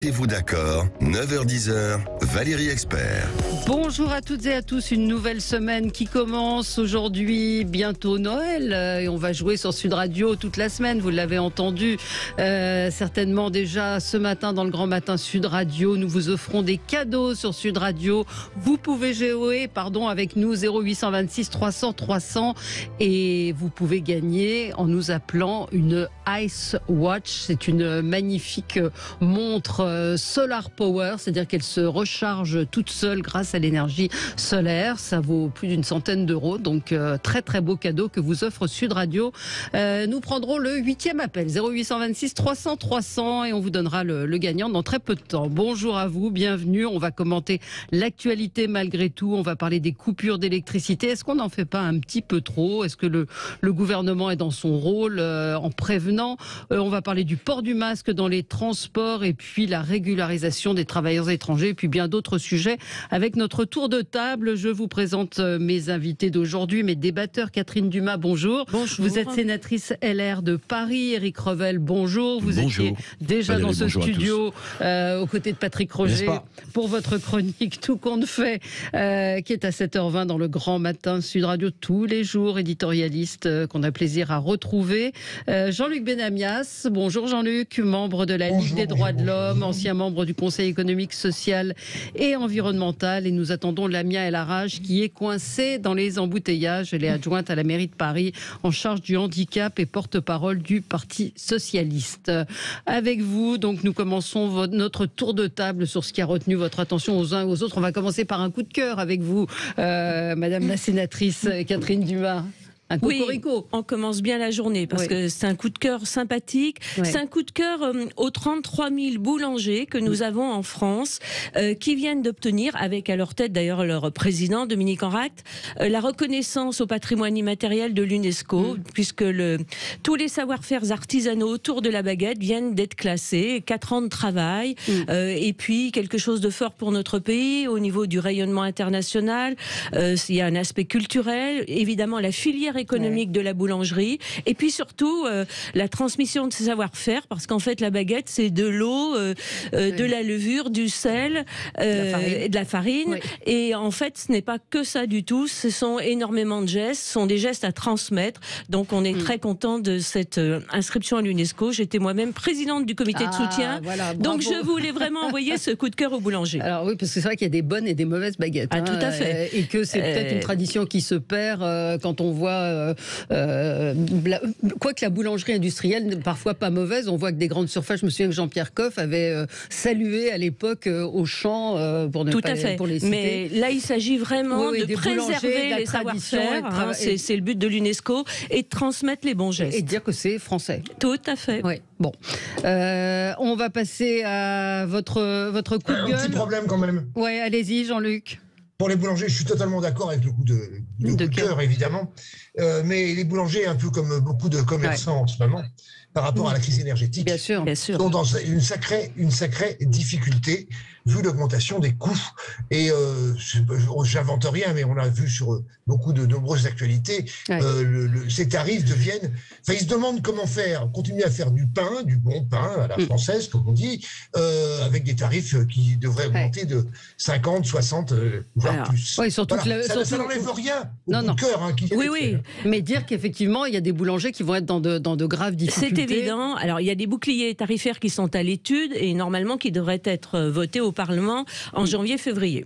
Êtes-vous d'accord? 9h-10h, Valérie Expert. Bonjour à toutes et à tous, une nouvelle semaine qui commence aujourd'hui, bientôt Noël, et on va jouer sur Sud Radio toute la semaine, vous l'avez entendu certainement déjà ce matin dans le Grand Matin Sud Radio, nous vous offrons des cadeaux sur Sud Radio, vous pouvez jouer avec nous 0826 300 300 et vous pouvez gagner en nous appelant une Ice Watch, c'est une magnifique montre Solar Power, c'est-à-dire qu'elle se recharge toute seule grâce à l'énergie solaire. Ça vaut plus d'une centaine d'euros, donc très très beau cadeau que vous offre Sud Radio. Nous prendrons le 8e appel 0826 300 300 et on vous donnera le gagnant dans très peu de temps. Bonjour à vous, bienvenue. On va commenter l'actualité malgré tout. On va parler des coupures d'électricité. Est-ce qu'on n'en fait pas un petit peu trop? Est-ce que le gouvernement est dans son rôle en prévenant? On va parler du port du masque dans les transports et puis la régularisation des travailleurs étrangers et puis bien d'autres sujets. Avec notre tour de table, je vous présente mes invités d'aujourd'hui, mes débatteurs. Catherine Dumas, bonjour. Bonjour. Vous êtes sénatrice LR de Paris. Éric Revel, bonjour. Vous étiez déjà dans ce studio aux côtés de Patrick Roger pour votre chronique Tout compte fait, qui est à 7h20 dans le Grand Matin Sud Radio tous les jours, éditorialiste qu'on a plaisir à retrouver. Jean-Luc Benamias, bonjour Jean-Luc, membre de la Ligue des droits de l'homme, ancien membre du Conseil économique, social et environnemental. Et nous attendons Lamia El Harraj qui est coincée dans les embouteillages. Elle est adjointe à la mairie de Paris en charge du handicap et porte-parole du Parti socialiste. Avec vous, donc, nous commençons notre tour de table sur ce qui a retenu votre attention aux uns et aux autres. On va commencer par un coup de cœur avec vous, Madame la sénatrice Catherine Dumas. Oui, on commence bien la journée parce que c'est un coup de cœur sympathique. Ouais. C'est un coup de cœur aux 33 000 boulangers que nous avons en France qui viennent d'obtenir, avec à leur tête d'ailleurs leur président Dominique Enract, la reconnaissance au patrimoine immatériel de l'UNESCO, puisque tous les savoir-faire artisanaux autour de la baguette viennent d'être classés. 4 ans de travail et puis quelque chose de fort pour notre pays au niveau du rayonnement international. Il y a un aspect culturel, évidemment la filière économique de la boulangerie et puis surtout la transmission de ses savoir-faire, parce qu'en fait la baguette c'est de l'eau, de la levure, du sel et de la farine et en fait ce n'est pas que ça du tout, ce sont énormément de gestes, ce sont des gestes à transmettre, donc on est très content de cette inscription à l'UNESCO. J'étais moi-même présidente du comité de soutien, donc je voulais vraiment envoyer ce coup de cœur aux boulangers. Alors oui, parce que c'est vrai qu'il y a des bonnes et des mauvaises baguettes. Tout à fait. Et que c'est peut-être une tradition qui se perd quand on voit quoique la boulangerie industrielle, parfois pas mauvaise, on voit que des grandes surfaces, je me souviens que Jean-Pierre Coff avait salué à l'époque Auchan pour ne pas pour les citer. Mais là il s'agit vraiment de préserver les savoir-faire, c'est le but de l'UNESCO, et de transmettre les bons gestes. Et de dire que c'est français. Tout à fait. Oui. Bon, on va passer à votre coup de gueule. Un petit problème quand même. Ouais, allez-y Jean-Luc. Pour les boulangers, je suis totalement d'accord avec le coup de cœur, évidemment. Mais les boulangers, un peu comme beaucoup de commerçants en ce moment, par rapport à la crise énergétique, bien sûr. sont dans une sacrée difficulté vu l'augmentation des coûts. Et j'invente rien, mais on l'a vu sur beaucoup de nombreuses actualités, ces tarifs deviennent... Enfin, ils se demandent comment faire, continuer à faire du pain, du bon pain à la française, comme on dit, avec des tarifs qui devraient augmenter de 50, 60, voire plus. Oui, surtout ça n'enlève rien au cœur. Oui. Mais dire qu'effectivement, il y a des boulangers qui vont être dans de graves difficultés. C'est évident. Alors, il y a des boucliers tarifaires qui sont à l'étude et normalement qui devraient être votés au Parlement en janvier-février.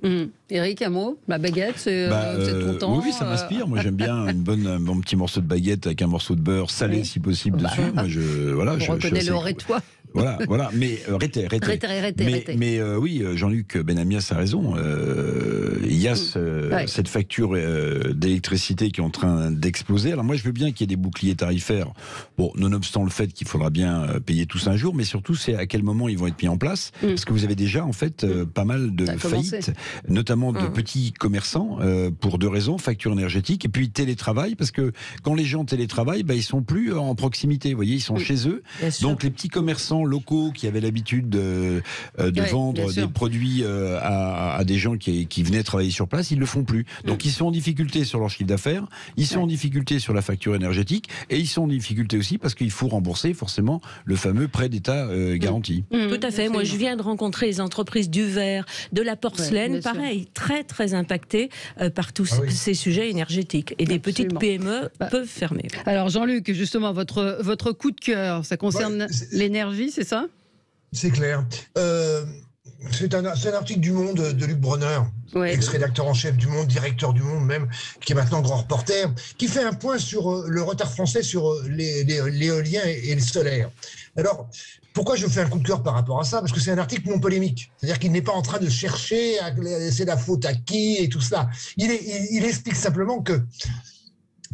Éric, un mot? La baguette, vous êtes content? Oui, ça m'inspire. Moi, j'aime bien un bon petit morceau de baguette avec un morceau de beurre salé, si possible, dessus. Moi, je reconnais le rétois. Voilà, mais rété. Mais oui, Jean-Luc Benamias a raison. Il y a cette facture d'électricité qui est en train d'exploser. Alors moi, je veux bien qu'il y ait des boucliers tarifaires. Bon, nonobstant le fait qu'il faudra bien payer tous un jour, mais surtout, c'est à quel moment ils vont être mis en place. Parce que vous avez déjà, en fait, pas mal de faillites, notamment de petits commerçants, pour 2 raisons: facture énergétique et puis télétravail. Parce que quand les gens télétravaillent, ils sont plus en proximité. Vous voyez, ils sont chez eux. Donc les petits commerçants, commerçants locaux qui avaient l'habitude de vendre des produits à des gens qui venaient travailler sur place, ils le font plus. Donc ils sont en difficulté sur leur chiffre d'affaires, ils sont en difficulté sur la facture énergétique, et ils sont en difficulté aussi parce qu'il faut rembourser forcément le fameux prêt d'État garanti. Tout à fait. Moi, je viens de rencontrer les entreprises du verre, de la porcelaine, pareil, très très impactées par tous ces sujets énergétiques. Et des petites PME peuvent fermer. Alors Jean-Luc, justement, votre coup de cœur, ça concerne l'énergie, c'est ça ? C'est clair. C'est un article du Monde de Luc Brunner, ex-rédacteur en chef du Monde, directeur du Monde même, qui est maintenant grand reporter, qui fait un point sur le retard français sur l'éolien et le solaire. Alors, pourquoi je fais un coup de cœur par rapport à ça ? Parce que c'est un article non polémique. C'est-à-dire qu'il n'est pas en train de chercher c'est la faute à qui et tout cela. Il explique simplement que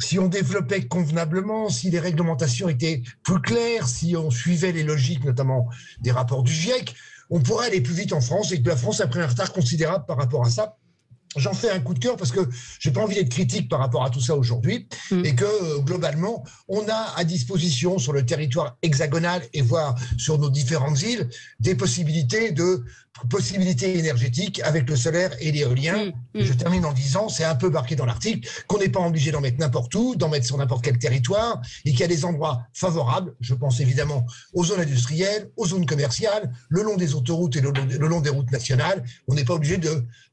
si on développait convenablement, si les réglementations étaient plus claires, si on suivait les logiques, notamment des rapports du GIEC, on pourrait aller plus vite en France, et que la France a pris un retard considérable par rapport à ça. J'en fais un coup de cœur parce que j'ai pas envie d'être critique par rapport à tout ça aujourd'hui, et que globalement, on a à disposition sur le territoire hexagonal et voire sur nos différentes îles des possibilités énergétiques avec le solaire et l'éolien. Je termine en disant, c'est un peu marqué dans l'article, qu'on n'est pas obligé d'en mettre n'importe où, d'en mettre sur n'importe quel territoire, et qu'il y a des endroits favorables. Je pense évidemment aux zones industrielles, aux zones commerciales, le long des autoroutes et le long des routes nationales. On n'est pas obligé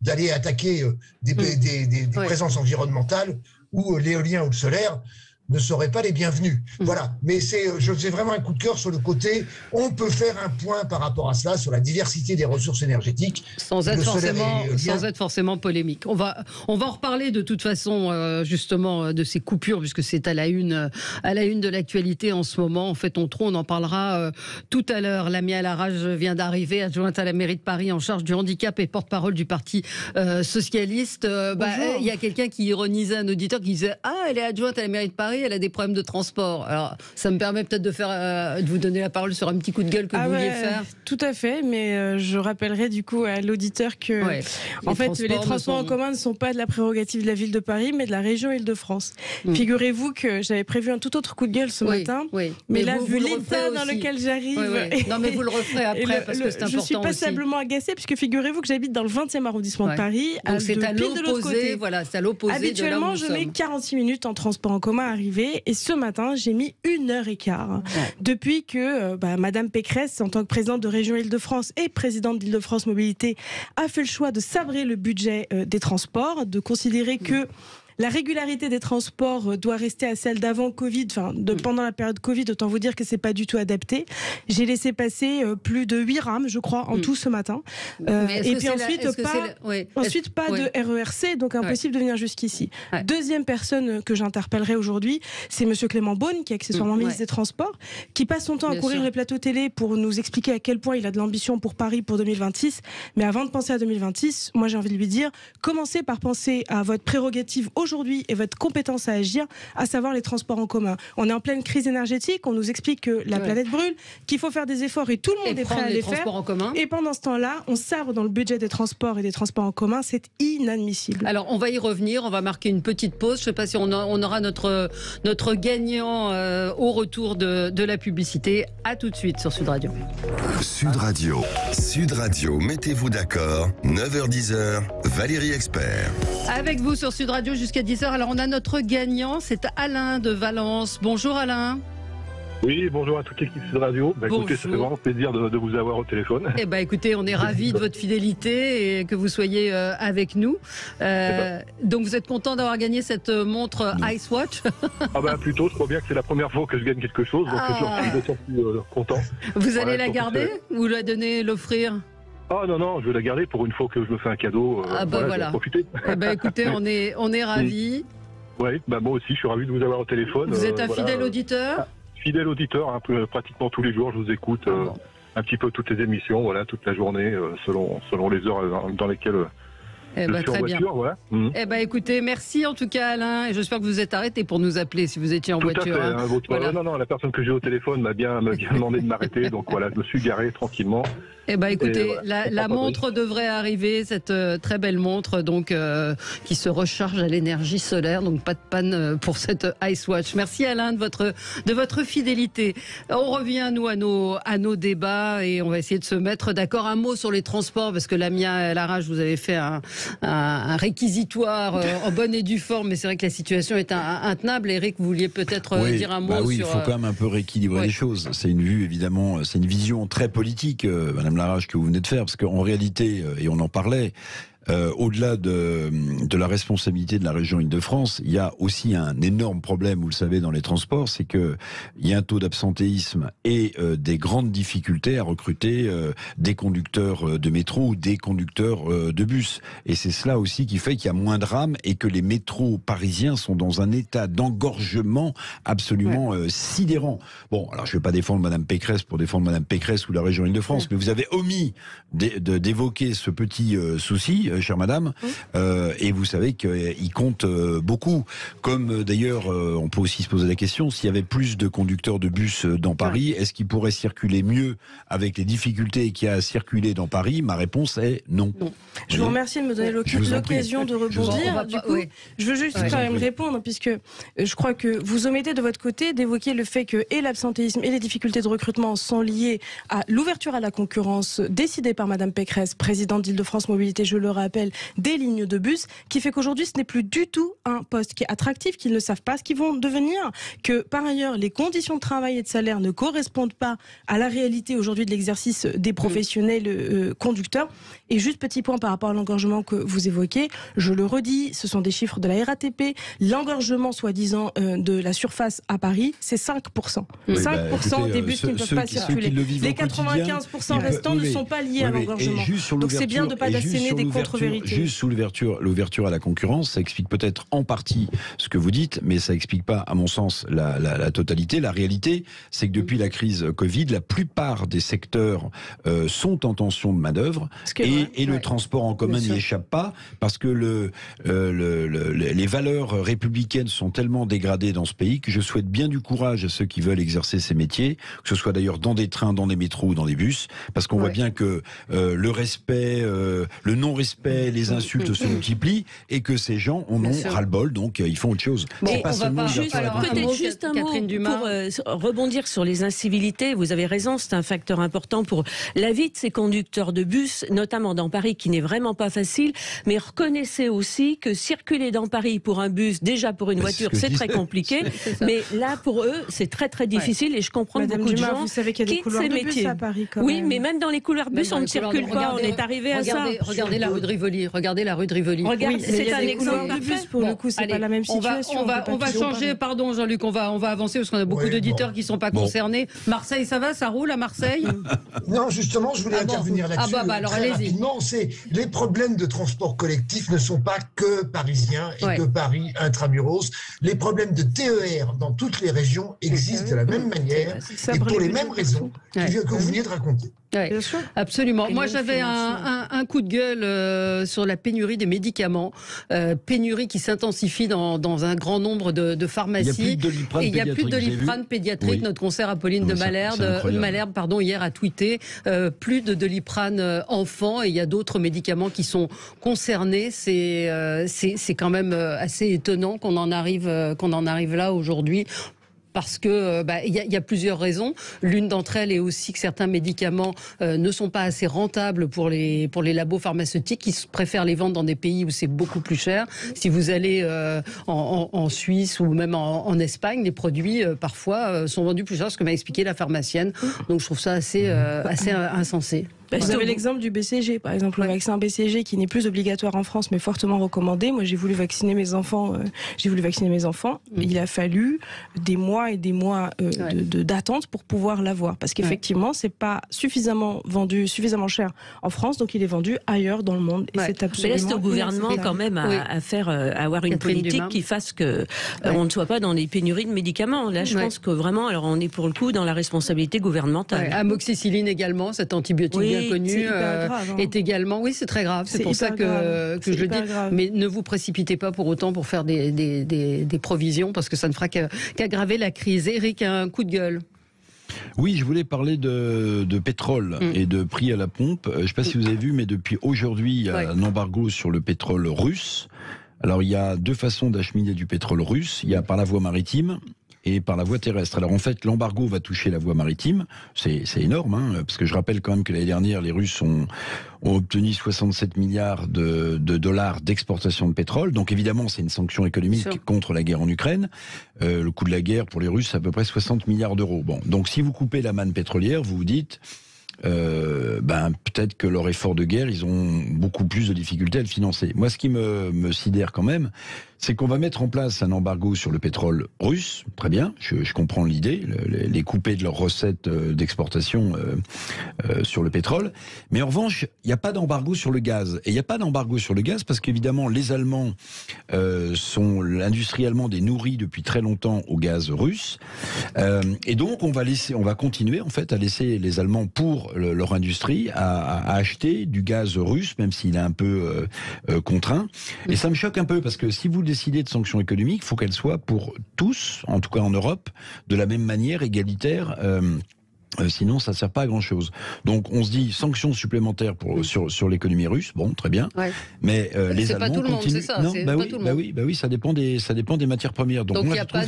d'aller attaquer des présences environnementales où l'éolien ou le solaire ne seraient pas les bienvenus. Voilà. Mais je faisais vraiment un coup de cœur sur le côté, on peut faire un point par rapport à cela, sur la diversité des ressources énergétiques. Sans être forcément polémique. On va en reparler de toute façon, justement, de ces coupures, puisque c'est à la une de l'actualité en ce moment. En fait, on en parlera tout à l'heure. Lamia Larage vient d'arriver, adjointe à la mairie de Paris en charge du handicap et porte-parole du Parti socialiste. Il y a quelqu'un qui ironisait, un auditeur qui disait « Ah, elle est adjointe à la mairie de Paris, elle a des problèmes de transport. » Alors, ça me permet peut-être de vous donner la parole sur un petit coup de gueule que vous vouliez faire. Tout à fait, mais je rappellerai du coup à l'auditeur que les transports en commun ne sont pas de la prérogative de la ville de Paris, mais de la région Île-de-France. Figurez-vous que j'avais prévu un tout autre coup de gueule ce matin, mais là, vu l'état dans lequel j'arrive... Non, mais vous le referez après, parce que c'est important. Je suis passablement agacée, puisque figurez-vous que j'habite dans le 20e arrondissement de Paris. Donc c'est à l'opposé, c'est à l'opposé. Habituellement, je mets 46 minutes en transport en commun à arriver, et ce matin, j'ai mis 1h15. Depuis que Madame Pécresse, en tant que présidente de Région Île-de-France et présidente d'Île-de-France Mobilité, a fait le choix de sabrer le budget des transports, de considérer que la régularité des transports doit rester à celle d'avant Covid, pendant la période Covid, autant vous dire que c'est pas du tout adapté. J'ai laissé passer plus de 8 rames, je crois, en tout ce matin. Et puis ensuite, pas de RERC, donc impossible de venir jusqu'ici. Deuxième personne que j'interpellerai aujourd'hui, c'est Monsieur Clément Beaune, qui est accessoirement ministre des Transports, qui passe son temps à courir les plateaux télé pour nous expliquer à quel point il a de l'ambition pour Paris pour 2026. Mais avant de penser à 2026, moi j'ai envie de lui dire, commencez par penser à votre prérogative aujourd'hui et votre compétence à agir, à savoir les transports en commun. On est en pleine crise énergétique, on nous explique que la planète brûle, qu'il faut faire des efforts et tout le monde est prêt à les faire. Et pendant ce temps-là, on sabre dans le budget des transports et des transports en commun, c'est inadmissible. Alors on va y revenir, on va marquer une petite pause. Je ne sais pas si on aura notre gagnant au retour de la publicité. À tout de suite sur Sud Radio. Sud Radio, mettez-vous d'accord. 9h-10h, Valérie Expert. Avec vous sur Sud Radio jusqu'à 10h. Alors on a notre gagnant, c'est Alain de Valence. Bonjour Alain. Oui, bonjour à toute l'équipe Sud Radio. Écoutez, ça fait vraiment plaisir de vous avoir au téléphone. Écoutez, on est ravis de votre fidélité et que vous soyez avec nous. Donc vous êtes content d'avoir gagné cette montre Icewatch? Plutôt, je crois bien que c'est la première fois que je gagne quelque chose, donc je suis d'autant plus content. Vous allez la garder ou la donner, l'offrir? Non, je vais la garder pour une fois que je me fais un cadeau. Je vais profiter. Écoutez, on est ravis. Oui, moi aussi, je suis ravi de vous avoir au téléphone. Vous êtes un fidèle auditeur? Fidèle auditeur, pratiquement tous les jours, je vous écoute un petit peu toutes les émissions, toute la journée, selon les heures dans lesquelles je suis en voiture. Écoutez, merci en tout cas Alain, et j'espère que vous êtes arrêté pour nous appeler si vous étiez en voiture. Tout à fait, Non, la personne que j'ai au téléphone m'a bien demandé de m'arrêter, donc je me suis garé tranquillement. Eh ben, écoutez, la montre devrait arriver, cette très belle montre donc qui se recharge à l'énergie solaire, donc pas de panne pour cette Ice Watch. Merci Alain de votre fidélité. On revient nous à nos débats et on va essayer de se mettre d'accord. Un mot sur les transports parce que Lamia Larrache, vous avez fait un réquisitoire en bonne et due forme, mais c'est vrai que la situation est intenable. Eric, vous vouliez peut-être dire un mot sur... il faut quand même un peu rééquilibrer les choses. C'est une vue, évidemment, c'est une vision très politique, Madame Larrache, que vous venez de faire, parce qu'en réalité, et on en parlait, au-delà de la responsabilité de la région Île-de-France, il y a aussi un énorme problème, vous le savez, dans les transports, c'est qu'il y a un taux d'absentéisme et des grandes difficultés à recruter des conducteurs de métro ou des conducteurs de bus. Et c'est cela aussi qui fait qu'il y a moins de rames et que les métros parisiens sont dans un état d'engorgement absolument sidérant. Bon, alors je ne vais pas défendre Madame Pécresse pour défendre Madame Pécresse ou la région Île-de-France, mais vous avez omis d'évoquer ce petit souci, chère madame, et vous savez qu'il compte beaucoup. Comme d'ailleurs, on peut aussi se poser la question, s'il y avait plus de conducteurs de bus dans Paris, est-ce qu'ils pourraient circuler mieux avec les difficultés qu'il y a à circuler dans Paris? Ma réponse est non. Je vous remercie de me donner l'occasion de rebondir. Du coup, je veux juste quand même répondre, puisque je crois que vous omettez de votre côté d'évoquer le fait que et l'absentéisme et les difficultés de recrutement sont liées à l'ouverture à la concurrence décidée par Madame Pécresse, présidente d'Île-de-France Mobilité, je le rappelle, des lignes de bus, qui fait qu'aujourd'hui ce n'est plus du tout un poste qui est attractif, qu'ils ne savent pas ce qu'ils vont devenir, que par ailleurs les conditions de travail et de salaire ne correspondent pas à la réalité aujourd'hui de l'exercice des professionnels conducteurs. Et juste petit point par rapport à l'engorgement que vous évoquez, je le redis, ce sont des chiffres de la RATP, l'engorgement soi-disant de la surface à Paris, c'est 5%. 5% des bus qui ne peuvent pas circuler. Les 95% restants ne sont pas liés à l'engorgement. Donc c'est bien de ne pas asséner des contre-vérités. Juste sous l'ouverture à la concurrence, ça explique peut-être en partie ce que vous dites, mais ça explique pas, à mon sens, la totalité. La réalité, c'est que depuis la crise Covid, la plupart des secteurs sont en tension de main-d'œuvre et le transport en commun n'y échappe pas, parce que les valeurs républicaines sont tellement dégradées dans ce pays que je souhaite bien du courage à ceux qui veulent exercer ces métiers, que ce soit d'ailleurs dans des trains, dans des métros ou dans des bus, parce qu'on voit bien que le respect, le non-respect, les insultes se multiplient et que ces gens en ont ras-le-bol, donc ils font autre chose. Peut-être juste un mot pour rebondir sur les incivilités. Vous avez raison, c'est un facteur important pour la vie de ces conducteurs de bus, notamment dans Paris, qui n'est vraiment pas facile. Mais reconnaissez aussi que circuler dans Paris pour un bus, déjà pour une voiture, c'est très compliqué. Mais là, pour eux, c'est très très difficile. Et je comprends que beaucoup de gens vous savez qu'il y a des couloirs de bus à Paris, quand même. Mais même dans les couloirs de bus, on ne circule pas. On est arrivé à ça. Regardez la rue de Rivoli. C'est un exemple de bus pour le coup, c'est pas la même situation. On va changer, pardon Jean-Luc, on va avancer parce qu'on a beaucoup d'auditeurs qui ne sont pas concernés. Marseille, ça va, ça roule à Marseille? Non, justement, je voulais intervenir là-dessus. Alors allez-y. Les problèmes de transport collectif ne sont pas que parisiens et que Paris intramuros. Les problèmes de TER dans toutes les régions existent de la même manière et pour les mêmes raisons que vous veniez de raconter. Ouais, absolument. Moi, j'avais un coup de gueule sur la pénurie des médicaments. Pénurie qui s'intensifie dans un grand nombre de pharmacies. Il n'y a plus de Doliprane pédiatrique. Notre consoeur Apolline de Malherbe, hier a tweeté plus de Doliprane enfant. Et il y a d'autres médicaments qui sont concernés. C'est quand même assez étonnant qu'on en arrive là aujourd'hui. Parce que y a plusieurs raisons. L'une d'entre elles est aussi que certains médicaments ne sont pas assez rentables pour les labos pharmaceutiques qui préfèrent les vendre dans des pays où c'est beaucoup plus cher. Si vous allez en Suisse ou même en Espagne, les produits parfois sont vendus plus cher, ce que m'a expliqué la pharmacienne. Donc je trouve ça assez insensé. Vous avez l'exemple du BCG, par exemple, le vaccin BCG qui n'est plus obligatoire en France mais fortement recommandé. Moi, j'ai voulu vacciner mes enfants. Il a fallu des mois et des mois d'attente pour pouvoir l'avoir, parce qu'effectivement, c'est pas suffisamment cher en France, donc il est vendu ailleurs dans le monde. Et c'est absolument. Mais là, c'est au gouvernement quand même à avoir une politique qui fasse que on ne soit pas dans les pénuries de médicaments. Là, je pense que vraiment, alors on est pour le coup dans la responsabilité gouvernementale. Amoxicilline également, cet antibiotique bien connu est également. Oui, c'est très grave. C'est pour ça que je le dis. Mais ne vous précipitez pas pour autant pour faire des provisions, parce que ça ne fera qu'aggraver la crise. Eric, un coup de gueule. Oui, je voulais parler de pétrole et de prix à la pompe. Je ne sais pas si vous avez vu, mais depuis aujourd'hui, il y a un embargo sur le pétrole russe. Alors, il y a deux façons d'acheminer du pétrole russe. Il y a par la voie maritime et par la voie terrestre. Alors en fait, l'embargo va toucher la voie maritime. C'est énorme, hein, parce que je rappelle quand même que l'année dernière, les Russes ont obtenu 67 milliards de dollars d'exportation de pétrole. Donc évidemment, c'est une sanction économique contre la guerre en Ukraine. Le coût de la guerre pour les Russes, c'est à peu près 60 milliards d'euros. Bon, donc si vous coupez la manne pétrolière, vous vous dites... peut-être que leur effort de guerre, ils ont beaucoup plus de difficultés à le financer. Moi, ce qui me sidère quand même, c'est qu'on va mettre en place un embargo sur le pétrole russe. Très bien, je comprends l'idée, les couper de leurs recettes d'exportation sur le pétrole. Mais en revanche, il n'y a pas d'embargo sur le gaz. Et il n'y a pas d'embargo sur le gaz parce qu'évidemment, les Allemands l'industrie allemande est nourrie depuis très longtemps au gaz russe. Et donc, on va continuer en fait à laisser les Allemands pour leur industrie à acheter du gaz russe, même s'il est un peu contraint. Et ça me choque un peu parce que si vous décidez de sanctions économiques, il faut qu'elles soient pour tous, en tout cas en Europe, de la même manière, égalitaire. Sinon, ça ne sert pas à grand-chose. Donc, on se dit sanctions supplémentaires sur l'économie russe. Bon, très bien. Ouais. Mais les Allemands pas tout le monde, c'est ça. Non, oui, ça dépend des matières premières. Donc, il n'y a pas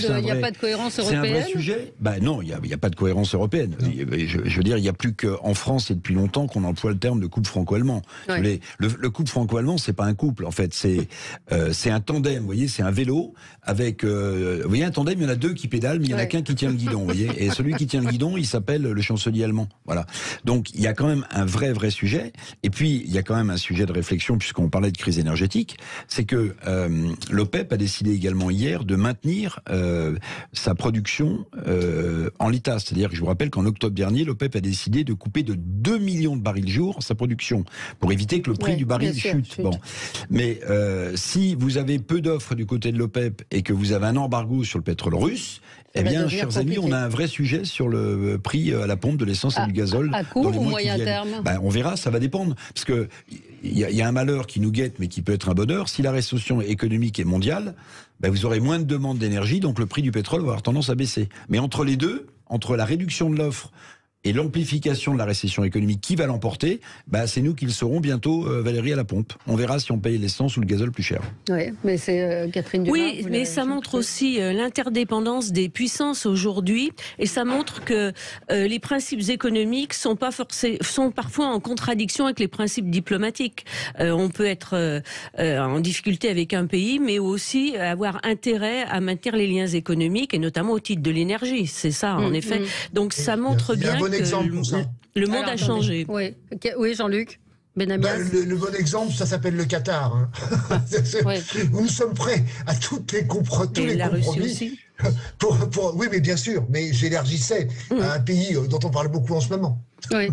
de cohérence européenne. C'est un vrai sujet. Non, il n'y a pas de cohérence européenne. Je veux dire, il n'y a plus qu'en France et depuis longtemps qu'on emploie le terme de couple franco-allemand. Ouais. Le couple franco-allemand, c'est pas un couple. En fait, c'est un tandem. Vous voyez, c'est un vélo avec. Vous voyez, un tandem, il y en a deux qui pédalent, mais il y en a qu'un qui tient le guidon. Vous voyez, et celui qui tient le guidon, il s'appelle le chancelier allemand. Voilà. Donc, il y a quand même un vrai sujet. Et puis, il y a quand même un sujet de réflexion, puisqu'on parlait de crise énergétique. C'est que l'OPEP a décidé également hier de maintenir sa production en l'état. C'est-à-dire que je vous rappelle qu'en octobre dernier, l'OPEP a décidé de couper de 2 millions de barils jour sa production pour éviter que le prix du baril chute. Bon. Mais si vous avez peu d'offres du côté de l'OPEP et que vous avez un embargo sur le pétrole russe, eh bien, chers amis, on a un vrai sujet sur le prix à la pompe de l'essence et du gazole. À court ou moyen terme ? On verra, ça va dépendre. Parce que il y a un malheur qui nous guette, mais qui peut être un bonheur. Si la récession économique est mondiale, vous aurez moins de demande d'énergie, donc le prix du pétrole va avoir tendance à baisser. Mais entre les deux, entre la réduction de l'offre et l'amplification de la récession économique, qui va l'emporter ? C'est nous qui le saurons bientôt, Valérie, à la pompe. On verra si on paye l'essence ou le gazole plus cher. Oui, mais c'est Catherine Dumas. Oui, mais ça montre aussi l'interdépendance des puissances aujourd'hui, et ça montre que les principes économiques sont parfois en contradiction avec les principes diplomatiques. On peut être en difficulté avec un pays, mais aussi avoir intérêt à maintenir les liens économiques, et notamment au titre de l'énergie. C'est ça, en effet. Donc ça montre bien le monde a changé. Oui, Jean-Luc Benamias. Le bon exemple, ça s'appelle le Qatar. Hein. Nous sommes prêts à tous les compromis. La Russie aussi. Oui, mais bien sûr, mais j'élargissais à un pays dont on parle beaucoup en ce moment. Oui.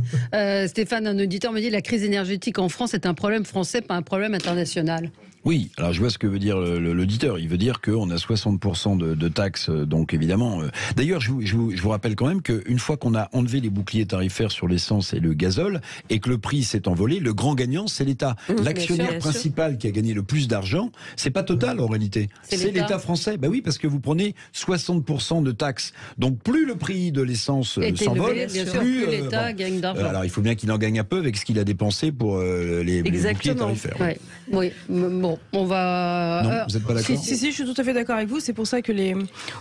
Stéphane, un auditeur me dit la crise énergétique en France est un problème français, pas un problème international. Oui, alors je vois ce que veut dire l'auditeur. Il veut dire qu'on a 60% de taxes, donc évidemment. D'ailleurs, je vous rappelle quand même qu'une fois qu'on a enlevé les boucliers tarifaires sur l'essence et le gazole, et que le prix s'est envolé, le grand gagnant, c'est l'État. L'actionnaire principal qui a gagné le plus d'argent, c'est pas Total en réalité. C'est l'État français. Oui, parce que vous prenez 60% de taxes. Donc plus le prix de l'essence s'envole, plus l'État gagne d'argent. Alors il faut bien qu'il en gagne un peu avec ce qu'il a dépensé pour les boucliers tarifaires. Ouais. Oui, bon. On va. Non, vous n'êtes pas d'accord ? Si, je suis tout à fait d'accord avec vous. C'est pour ça que les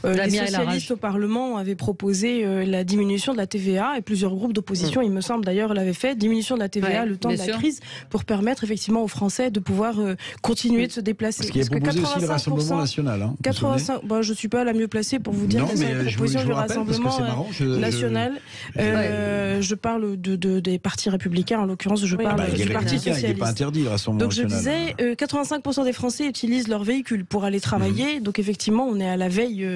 socialistes au Parlement avaient proposé la diminution de la TVA, et plusieurs groupes d'opposition, il me semble d'ailleurs, l'avaient fait. Diminution de la TVA le temps de la crise, pour permettre effectivement aux Français de pouvoir continuer de se déplacer. Ce qui est proposé aussi le Rassemblement national. Hein, 85. Je ne suis pas la mieux placée pour vous dire. Non, mais je vous Rassemblement marrant, national. Je parle des partis républicains, en l'occurrence. Je parle du Parti socialiste. Il n'est pas interdit le Rassemblement national. Donc je disais, 85% des Français utilisent leur véhicule pour aller travailler. Donc effectivement, on est à la veille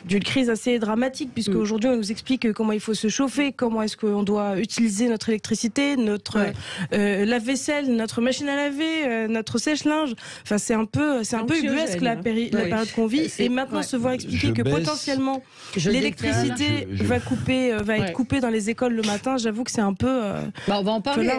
d'une crise assez dramatique, puisque aujourd'hui on nous explique comment il faut se chauffer, comment est-ce qu'on doit utiliser notre électricité, notre lave-vaisselle, notre machine à laver, notre sèche-linge. Enfin, c'est un peu ubuesque la période qu'on vit. Et maintenant se voir expliquer que potentiellement l'électricité va être coupée dans les écoles le matin. J'avoue que c'est un peu. On va en parler.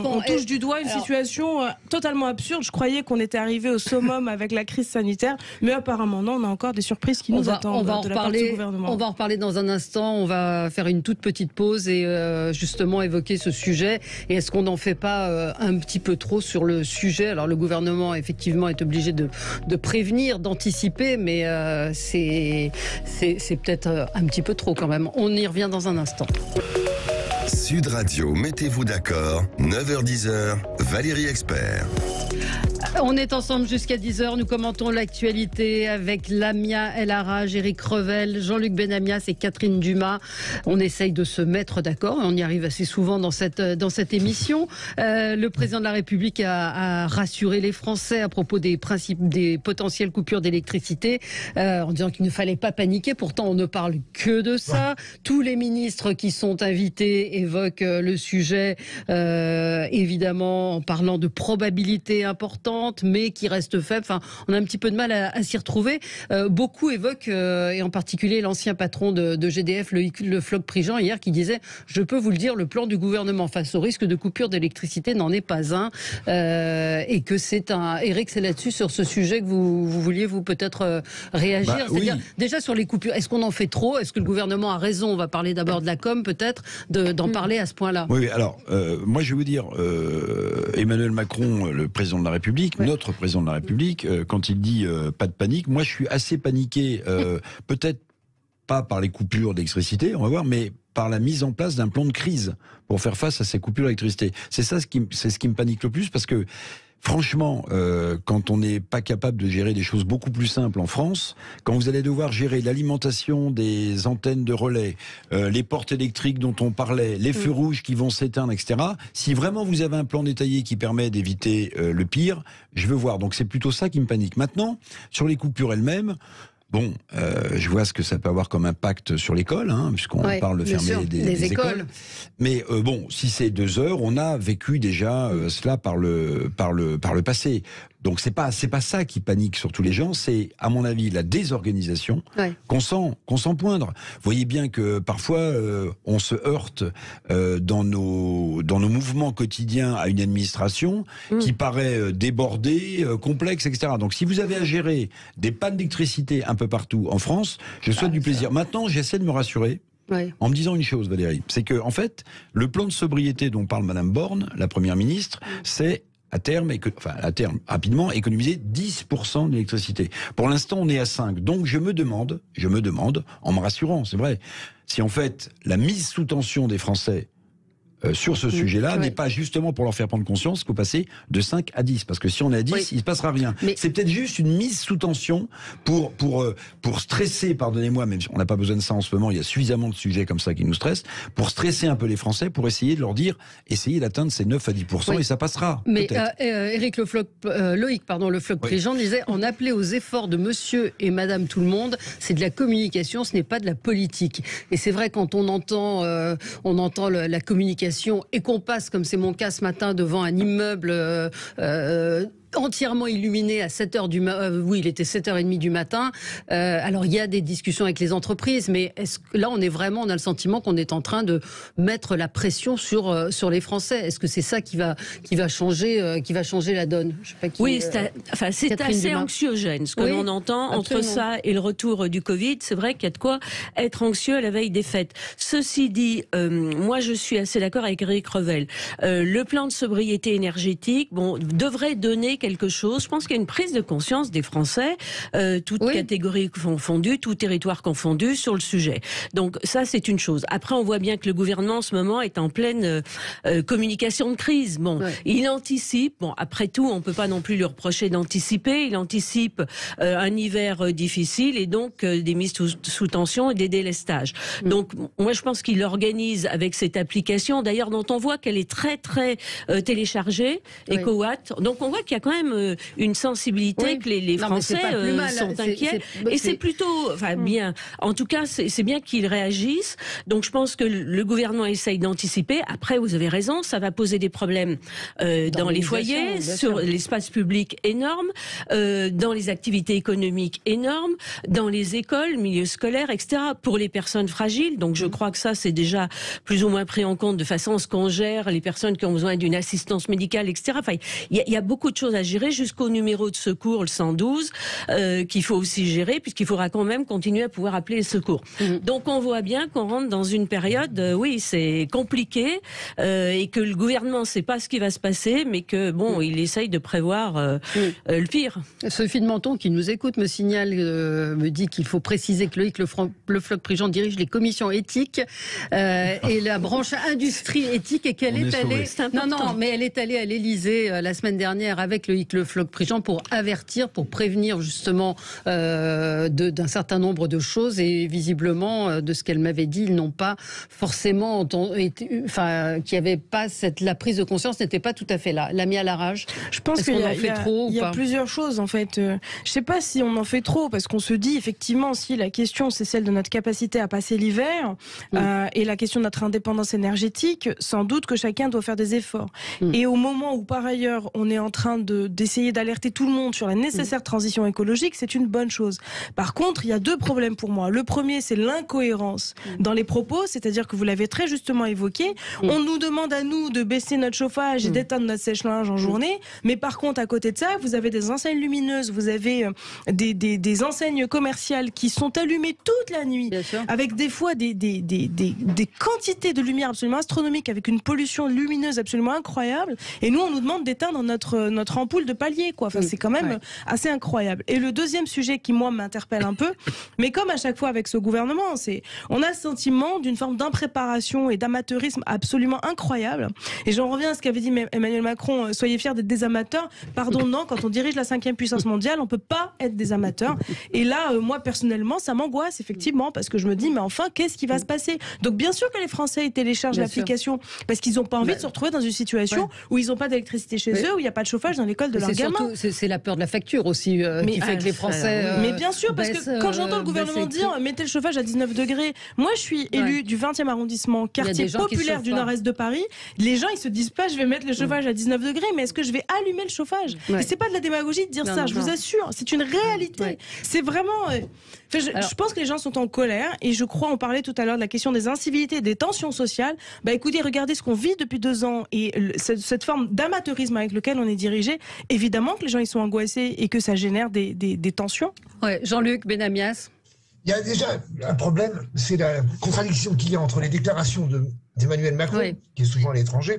On touche du doigt une situation totalement absurde. Je croyais qu'on était arrivé au summum avec la crise sanitaire, mais apparemment non, on a encore des surprises qui nous attendent de la part du gouvernement. On va en reparler dans un instant, on va faire une toute petite pause et justement évoquer ce sujet. Et est-ce qu'on n'en fait pas un petit peu trop sur le sujet? Alors le gouvernement effectivement est obligé de prévenir, d'anticiper, mais c'est peut-être un petit peu trop quand même. On y revient dans un instant. Sud Radio, mettez-vous d'accord, 9h-10h, Valérie Expert. On est ensemble jusqu'à 10h, nous commentons l'actualité avec Lamia El Haraj, Éric Revel, Jean-Luc Benamias et Catherine Dumas. On essaye de se mettre d'accord, on y arrive assez souvent dans cette émission. Le président de la République a rassuré les Français à propos des potentielles coupures d'électricité, en disant qu'il ne fallait pas paniquer. Pourtant, on ne parle que de ça. Tous les ministres qui sont invités évoquent le sujet, évidemment en parlant de probabilités importantes, mais qui restent faibles. Enfin, on a un petit peu de mal à s'y retrouver. Beaucoup évoquent, et en particulier l'ancien patron de GDF, le Floch-Prigent, hier, qui disait « Je peux vous le dire, le plan du gouvernement face au risque de coupure d'électricité n'en est pas un. » Et que c'est un... Éric, c'est là-dessus, sur ce sujet, que vous vouliez peut-être réagir. C'est-à-dire, déjà sur les coupures, est-ce qu'on en fait trop? Est-ce que le gouvernement a raison? On va parler d'abord de la com, peut-être, d'en parler à ce point-là. Oui, alors, moi je vais vous dire, Emmanuel Macron, le président de la République, notre président de la République, quand il dit pas de panique, moi je suis assez paniqué, peut-être pas par les coupures d'électricité, on va voir, mais par la mise en place d'un plan de crise pour faire face à ces coupures d'électricité. C'est ce qui me panique le plus, parce que franchement, quand on n'est pas capable de gérer des choses beaucoup plus simples en France, quand vous allez devoir gérer l'alimentation des antennes de relais, les portes électriques dont on parlait, les feux rouges qui vont s'éteindre, etc., si vraiment vous avez un plan détaillé qui permet d'éviter le pire, je veux voir. Donc c'est plutôt ça qui me panique. Maintenant, sur les coupures elles-mêmes, bon, je vois ce que ça peut avoir comme impact sur l'école, puisqu'on parle de fermer des écoles. Mais bon, si c'est 2 heures, on a vécu déjà cela par le passé. Donc c'est pas ça qui panique sur tous les gens, c'est à mon avis la désorganisation qu'on sent poindre. Vous voyez bien que parfois on se heurte dans nos mouvements quotidiens à une administration qui paraît débordée, complexe, etc. Donc si vous avez à gérer des pannes d'électricité un peu partout en France, je souhaite du plaisir. Maintenant, j'essaie de me rassurer. En me disant une chose, Valérie, c'est que en fait, le plan de sobriété dont parle Madame Borne, la Première ministre, c'est à terme, rapidement, économiser 10% d'électricité. Pour l'instant, on est à 5%. Donc, je me demande, en me rassurant, c'est vrai, si en fait, la mise sous tension des Français sur ce sujet-là n'est pas justement pour leur faire prendre conscience qu'il faut passer de 5 à 10. Parce que si on est à 10, il ne se passera rien. Mais c'est peut-être juste une mise sous tension pour stresser, pardonnez-moi, même si on n'a pas besoin de ça en ce moment, il y a suffisamment de sujets comme ça qui nous stressent, pour stresser un peu les Français, pour essayer de leur dire, essayez d'atteindre ces 9 à 10% et ça passera. Mais Éric Loïc, le Floch-Prigent disait, en appeler aux efforts de monsieur et madame tout le monde, c'est de la communication, ce n'est pas de la politique. Et c'est vrai, quand on entend la communication et qu'on passe, comme c'est mon cas ce matin, devant un immeuble entièrement illuminé à 7h du matin. Oui, il était 7h30 du matin. Alors, il y a des discussions avec les entreprises, mais est-ce que là, on a le sentiment qu'on est en train de mettre la pression sur les Français? Est-ce que c'est ça qui va changer la donne? Je sais pas qui, c'est assez anxiogène, ce que l'on entend. Entre ça et le retour du Covid, c'est vrai qu'il y a de quoi être anxieux à la veille des fêtes. Ceci dit, moi, je suis assez d'accord avec Éric Revel. Le plan de sobriété énergétique, devrait donner quelque chose. Je pense qu'il y a une prise de conscience des Français, toutes catégories confondues, tout territoire confondu, sur le sujet. Donc ça, c'est une chose. Après, on voit bien que le gouvernement, en ce moment, est en pleine communication de crise. Il anticipe. Après tout, on peut pas non plus lui reprocher d'anticiper. Il anticipe un hiver difficile et donc des mises sous tension et des délestages. Donc, moi, je pense qu'il organise avec cette application, d'ailleurs, dont on voit qu'elle est très, très téléchargée, EcoWatt. Donc, on voit qu'il y a quand même une sensibilité, que les Français sont inquiets. Et c'est plutôt bien. En tout cas, c'est bien qu'ils réagissent. Donc, je pense que le gouvernement essaye d'anticiper. Après, vous avez raison, ça va poser des problèmes dans les foyers, sur l'espace public énorme, dans les activités économiques énormes, dans les écoles, milieux scolaires, etc. Pour les personnes fragiles. Donc, je crois que ça, c'est déjà plus ou moins pris en compte de façon à ce qu'on gère les personnes qui ont besoin d'une assistance médicale, etc. Il y a beaucoup de choses à gérer, jusqu'au numéro de secours, le 112, qu'il faut aussi gérer, puisqu'il faudra quand même continuer à pouvoir appeler les secours. Donc on voit bien qu'on rentre dans une période, oui, c'est compliqué, et que le gouvernement ne sait pas ce qui va se passer, mais que bon, il essaye de prévoir le pire. Sophie de Menton, qui nous écoute, me signale, me dit qu'il faut préciser que Loïc Le Floch-Prigent dirige les commissions éthiques et la branche industrie éthique, et qu'elle est allée. Non, mais elle est allée à l'Élysée la semaine dernière avec Loïc Le Floch-Prigent pour avertir, pour prévenir justement d'un certain nombre de choses, et visiblement, de ce qu'elle m'avait dit, ils n'ont pas forcément qu'il y avait pas la prise de conscience n'était pas tout à fait là. L'a mis à la rage. Je pense qu'il y a plusieurs choses en fait. Je sais pas si on en fait trop, parce qu'on se dit effectivement, si la question c'est celle de notre capacité à passer l'hiver et la question de notre indépendance énergétique, sans doute que chacun doit faire des efforts. Et au moment où par ailleurs on est en train d'essayer d'alerter tout le monde sur la nécessaire transition écologique, c'est une bonne chose. Par contre, il y a deux problèmes pour moi. Le premier, c'est l'incohérence dans les propos, c'est-à-dire que vous l'avez très justement évoqué. On nous demande à nous de baisser notre chauffage et d'éteindre notre sèche-linge en journée, mais par contre, à côté de ça, vous avez des enseignes lumineuses, vous avez des enseignes commerciales qui sont allumées toute la nuit, avec des fois des quantités de lumière absolument astronomiques, avec une pollution lumineuse absolument incroyable, et nous, on nous demande d'éteindre notre ampoule de palier, quoi. Enfin, c'est quand même assez incroyable. Et le deuxième sujet qui, moi, m'interpelle un peu, mais comme à chaque fois avec ce gouvernement, on a le sentiment d'une forme d'impréparation et d'amateurisme absolument incroyable. Et j'en reviens à ce qu'avait dit Emmanuel Macron, soyez fiers d'être des amateurs. Pardon, non, quand on dirige la 5e puissance mondiale, on peut pas être des amateurs. Et là, moi, personnellement, ça m'angoisse, effectivement, parce que je me dis, mais enfin, qu'est-ce qui va se passer? Donc, bien sûr que les Français, ils téléchargent l'application, parce qu'ils n'ont pas envie de se retrouver dans une situation où ils n'ont pas d'électricité chez eux, où il n'y a pas de chauffage dans l'école de leurs gamins. C'est la peur de la facture aussi qui fait que les Français... mais bien sûr, parce que quand j'entends le gouvernement dire, mettez le chauffage à 19 degrés, moi, je suis élue du 20e arrondissement, quartier populaire du nord-est de Paris, les gens, ils se disent pas, je vais mettre le chauffage à 19 degrés, mais est-ce que je vais allumer le chauffage? Et c'est pas de la démagogie de dire ça, je vous assure, c'est une réalité. C'est vraiment... je pense que les gens sont en colère, et je crois, on parlait tout à l'heure de la question des incivilités, des tensions sociales. Bah écoutez, regardez ce qu'on vit depuis 2 ans, et cette forme d'amateurisme avec lequel on est dirigé, évidemment que les gens ils sont angoissés et que ça génère des tensions. Jean-Luc Benamias. Il y a déjà un problème, c'est la contradiction qu'il y a entre les déclarations d'Emmanuel Macron, qui est souvent à l'étranger,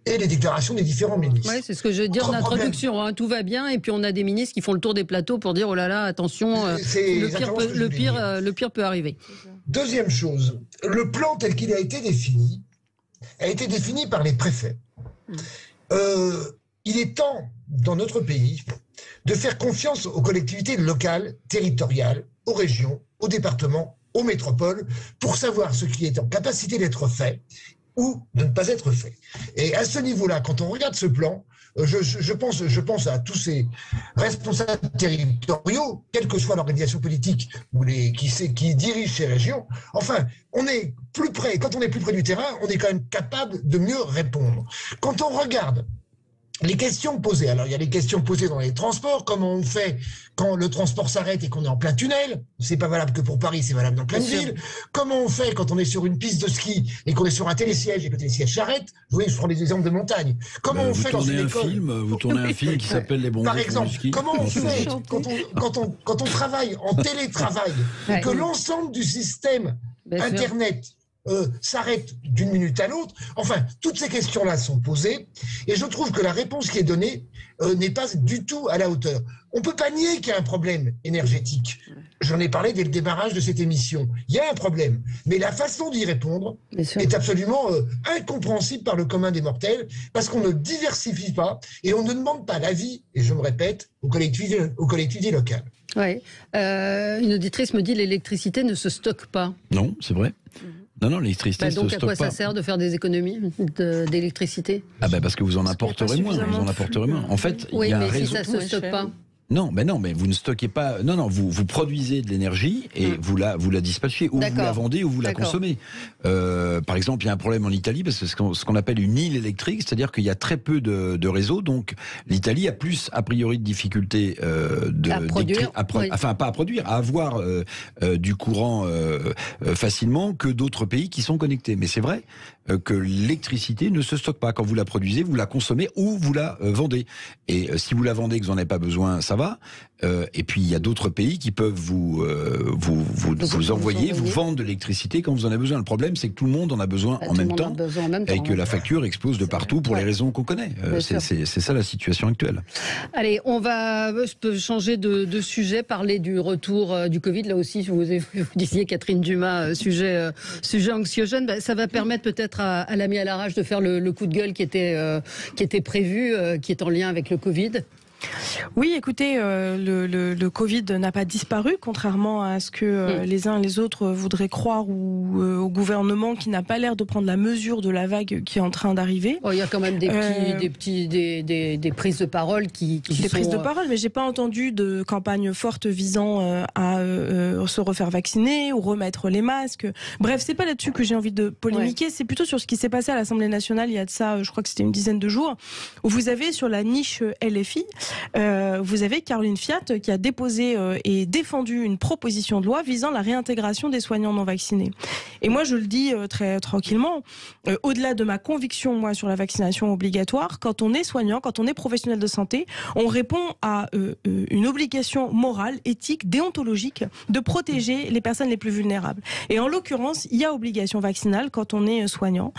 et les déclarations des différents ministres. Oui, c'est ce que je veux dire en introduction. Tout va bien, et puis on a des ministres qui font le tour des plateaux pour dire, oh là là, attention, le pire peut arriver. Deuxième chose, le plan tel qu'il a été défini par les préfets. Il est temps, dans notre pays, de faire confiance aux collectivités locales, territoriales, aux régions, aux départements, aux métropoles, pour savoir ce qui est en capacité d'être fait ou de ne pas être fait. Et à ce niveau-là, quand on regarde ce plan, je pense à tous ces responsables territoriaux, quelle que soit l'organisation politique ou qui dirige ces régions. Enfin, on est plus près. Quand on est plus près du terrain, on est quand même capable de mieux répondre. Quand on regarde les questions posées, alors il y a les questions posées dans les transports, comment on fait quand le transport s'arrête et qu'on est en plein tunnel, c'est pas valable que pour Paris, c'est valable dans plein de villes. Comment on fait quand on est sur une piste de ski et qu'on est sur un télésiège et que le télésiège s'arrête? Vous voyez, je prends des exemples de montagne. Comment on fait dans une école? Vous tournez un film qui s'appelle Les Bons Par exemple, comment on fait quand on travaille en télétravail et que l'ensemble du système Internet s'arrête d'une minute à l'autre. Enfin, toutes ces questions-là sont posées et je trouve que la réponse qui est donnée n'est pas du tout à la hauteur. On ne peut pas nier qu'il y a un problème énergétique. J'en ai parlé dès le démarrage de cette émission. Il y a un problème, mais la façon d'y répondre est absolument incompréhensible par le commun des mortels parce qu'on ne diversifie pas et on ne demande pas l'avis, et je me répète, aux collectivités locales. Oui. Une auditrice me dit l'électricité ne se stocke pas. Non, c'est vrai. Non, l'électricité donc à quoi ça sert de faire des économies d'électricité? Parce que vous en apporterez moins. En fait, oui, mais si ça ne se stocke pas. Non, mais vous ne stockez pas. Non, vous produisez de l'énergie et vous la dispatchez, ou vous la vendez, ou vous la consommez. Par exemple, il y a un problème en Italie parce que ce qu'on appelle une île électrique, c'est-à-dire qu'il y a très peu de réseaux, donc l'Italie a plus a priori de difficultés à produire, à avoir du courant facilement que d'autres pays qui sont connectés. Mais c'est vrai que l'électricité ne se stocke pas. Quand vous la produisez, vous la consommez ou vous la vendez. Et si vous la vendez et que vous n'en avez pas besoin, ça va. Et puis il y a d'autres pays qui peuvent vous envoyer, vous vendre de l'électricité quand vous en avez besoin. Le problème, c'est que tout le monde en a besoin en même temps et que la facture explose de partout pour les raisons qu'on connaît. C'est ça la situation actuelle. Allez, je peux changer de sujet, parler du retour du Covid. Là aussi, vous disiez, Catherine Dumas, sujet anxiogène. Ça va permettre peut-être à l'ami à l'arrache de faire le coup de gueule qui était prévu, qui est en lien avec le Covid. Oui, écoutez, le Covid n'a pas disparu, contrairement à ce que les uns et les autres voudraient croire, ou au gouvernement qui n'a pas l'air de prendre la mesure de la vague qui est en train d'arriver. Il y a quand même des prises de parole qui des prises de parole, mais j'ai pas entendu de campagne forte visant à se refaire vacciner ou remettre les masques. Bref, c'est pas là-dessus que j'ai envie de polémiquer, c'est plutôt sur ce qui s'est passé à l'Assemblée nationale il y a de ça, je crois que c'était une dizaine de jours, où vous avez sur la niche LFI, vous avez Caroline Fiat qui a déposé et défendu une proposition de loi visant la réintégration des soignants non vaccinés. Et moi, je le dis très tranquillement, au-delà de ma conviction, moi, sur la vaccination obligatoire, quand on est soignant, quand on est professionnel de santé, on répond à une obligation morale, éthique, déontologique de protéger les personnes les plus vulnérables. Et en l'occurrence, il y a obligation vaccinale quand on est soignant.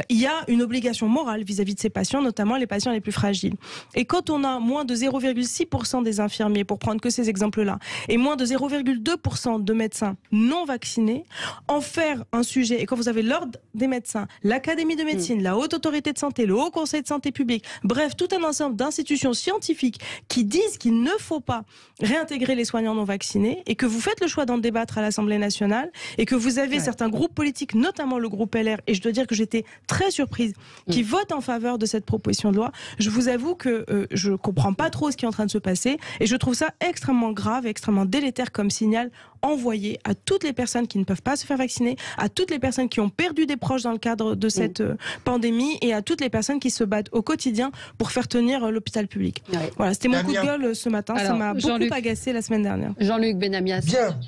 Il y a une obligation morale vis-à-vis de ces patients, notamment les patients les plus fragiles. Et quand on a moins de 0,6% des infirmiers, pour prendre que ces exemples-là, et moins de 0,2% de médecins non vaccinés, en faire un sujet, et quand vous avez l'ordre des médecins, l'Académie de médecine, la Haute Autorité de Santé, le Haut Conseil de Santé publique, bref, tout un ensemble d'institutions scientifiques qui disent qu'il ne faut pas réintégrer les soignants non vaccinés, et que vous faites le choix d'en débattre à l'Assemblée nationale, et que vous avez certains groupes politiques, notamment le groupe LR, et je dois dire que j'étais très surprise, qui votent en faveur de cette proposition de loi, je vous avoue que je comprends pas trop ce qui est en train de se passer, et je trouve ça extrêmement grave, extrêmement délétère comme signal envoyé à toutes les personnes qui ne peuvent pas se faire vacciner, à toutes les personnes qui ont perdu des proches dans le cadre de cette pandémie, et à toutes les personnes qui se battent au quotidien pour faire tenir l'hôpital public. Voilà, c'était mon coup de gueule ce matin. Alors, ça m'a beaucoup agacé la semaine dernière. Jean-Luc Benamias. Bien.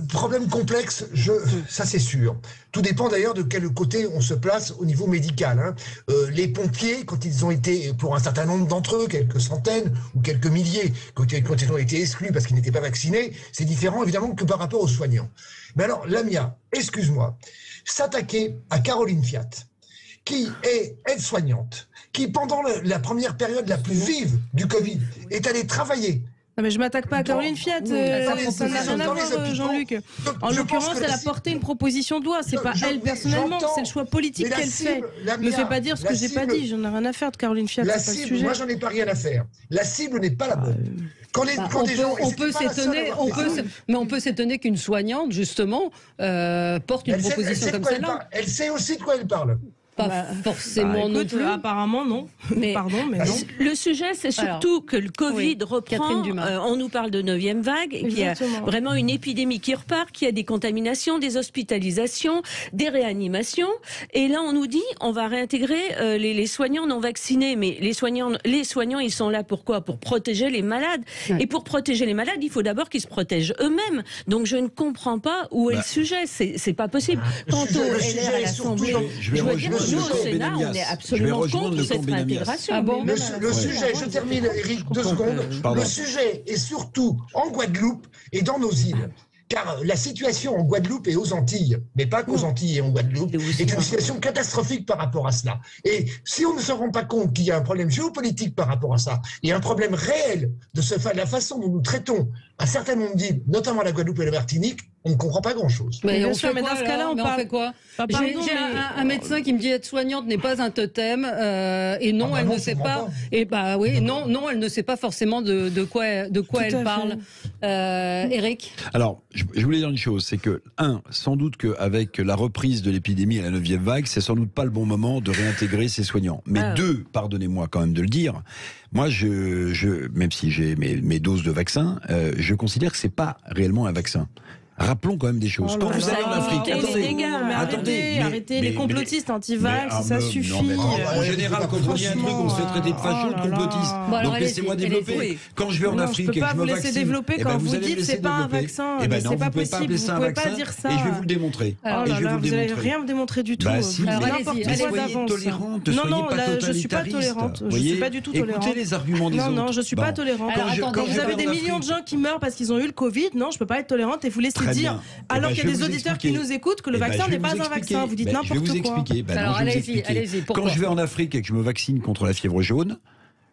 Problème complexe, ça c'est sûr. Tout dépend d'ailleurs de quel côté on se place au niveau médical. Les pompiers, quand ils ont été, pour un certain nombre d'entre eux, quelques centaines ou quelques milliers, quand ils ont été exclus parce qu'ils n'étaient pas vaccinés, c'est différent évidemment que par rapport aux soignants. Mais alors, Lamia, excuse-moi, s'attaquer à Caroline Fiat, qui est aide-soignante, qui pendant la première période la plus vive du Covid est allée travailler. Non mais je m'attaque pas à Caroline Fiat, ça n'a rien à voir, Jean-Luc. En l'occurrence, elle a porté une proposition de loi, c'est pas elle personnellement, c'est le choix politique qu'elle fait. Ne me fais pas dire ce que j'ai pas dit, j'en ai rien à faire de Caroline Fiat, c'est pas le sujet. Moi j'en ai pas rien à faire. La cible n'est pas la bonne. On peut s'étonner qu'une soignante, justement, porte une proposition comme celle-là. Elle sait aussi de quoi elle parle. Pas forcément non plus. Apparemment non. Mais pardon, mais non. Le sujet, c'est surtout que le Covid reprend. On nous parle de 9e vague, et qu'il y a vraiment une épidémie qui repart, qu'il y a des contaminations, des hospitalisations, des réanimations. Et là, on nous dit, on va réintégrer les soignants non vaccinés. Mais les soignants, ils sont là pour quoi ? Pour protéger les malades. Et pour protéger les malades, il faut d'abord qu'ils se protègent eux-mêmes. Donc je ne comprends pas où est le sujet. C'est pas possible. Quant au LR à l'Assemblée, nous, au Sénat, on est absolument contre cette réintégration. Le sujet, je termine, Eric, 2 secondes. Le sujet est surtout en Guadeloupe et dans nos îles. Car la situation en Guadeloupe et aux Antilles, mais pas qu'aux Antilles et en Guadeloupe, est une situation catastrophique par rapport à cela. Et si on ne se rend pas compte qu'il y a un problème géopolitique par rapport à ça, il y a un problème réel de la façon dont nous traitons un certain nombre d'îles, notamment la Guadeloupe et la Martinique, on ne comprend pas grand-chose. Mais dans ce cas-là, on fait quoi? J'ai un médecin qui me dit être soignante n'est pas un totem, et non, elle ne sait pas. Et bah oui, non, elle ne sait pas forcément de quoi elle parle. Eric. Alors, je voulais dire une chose, c'est que sans doute qu'avec la reprise de l'épidémie à la 9e vague, c'est sans doute pas le bon moment de réintégrer ces soignants. Mais deux, pardonnez-moi quand même de le dire. Moi, même si j'ai mes doses de vaccin, je considère que c'est pas réellement un vaccin. Rappelons quand même des choses. Quand vous allez en Afrique, arrêtez les complotistes anti-vax, ça suffit. En général, quand on dit un truc, on se fait traiter de facho, de complotiste. Donc laissez-moi développer. Quand je vais en Afrique et que je me vaccine, je peux pas vous laisser développer quand vous dites c'est pas un vaccin. C'est pas possible. Vous pouvez pas dire ça. Et je vais vous le démontrer. Vous n'allez rien me démontrer du tout. Soyez tolérante. Non, je suis pas tolérante. Je suis pas du tout tolérante. Écoutez les arguments des autres. Non, je suis pas tolérante. Quand vous avez des millions de gens qui meurent parce qu'ils ont eu le Covid, non, je peux pas être tolérante et vous laisser dire, alors qu'il y a des auditeurs qui nous écoutent, que le vaccin n'est pas un vaccin. Vous dites n'importe quoi. Je vais vous expliquer. Alors allez-y. Quand je vais en Afrique et que je me vaccine contre la fièvre jaune,